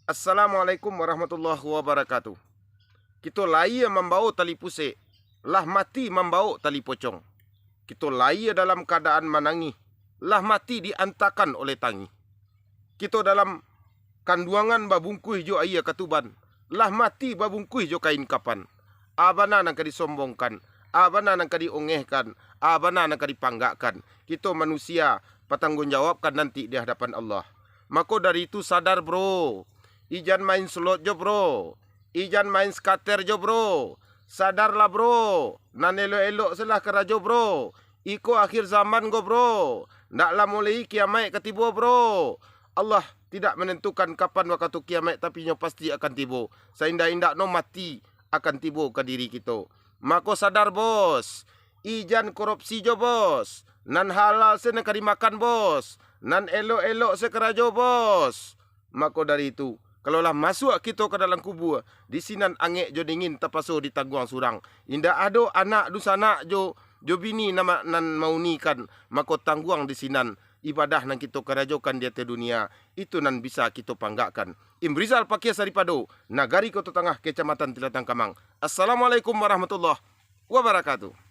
Assalamualaikum warahmatullahi wabarakatuh. Kita laia membau tali pusik, lah mati membau tali pocong. Kita laia dalam keadaan menangis, lah mati diantakan oleh tangi. Kita dalam kanduangan babungkuih jo aia katuban, lah mati babungkuih jo kain kapan. Abana nang disombongkan, abana nang diongehkan, abana nang dipanggakkan. Kita manusia bertanggungjawabkan nanti di hadapan Allah. Maka dari itu sadar bro. Ijan main slot jo bro. Ijan main skater jo bro. Sadarlah bro. Nan elok-elok selah kerajo bro. Iko akhir zaman go bro. Ndaklah mulai kiamat ketibo bro. Allah tidak menentukan kapan waktu kiamat, tapi nyo pasti akan tibo. Seindah-indah no mati akan tibo ke diri kita. Maka sadar bos. Ijan korupsi jo bos. Nan halal se nak dimakan bos. Nan elok-elok se kerajo bos. Maka dari itu, kalaulah masuk kita ke dalam kubur, di sinan angek jo dingin tapaso di tangguang surang. Indah ado anak dusana jo bini nama nan mau nikan, maka tangguang di sinan ibadah nan kita kerajokan di atas dunia. Itu nan bisa kita panggakkan. Imrizal Pakia Saripado, Nagari Kota Tengah, Kecamatan Tilatang Kamang. Assalamualaikum warahmatullahi wabarakatuh.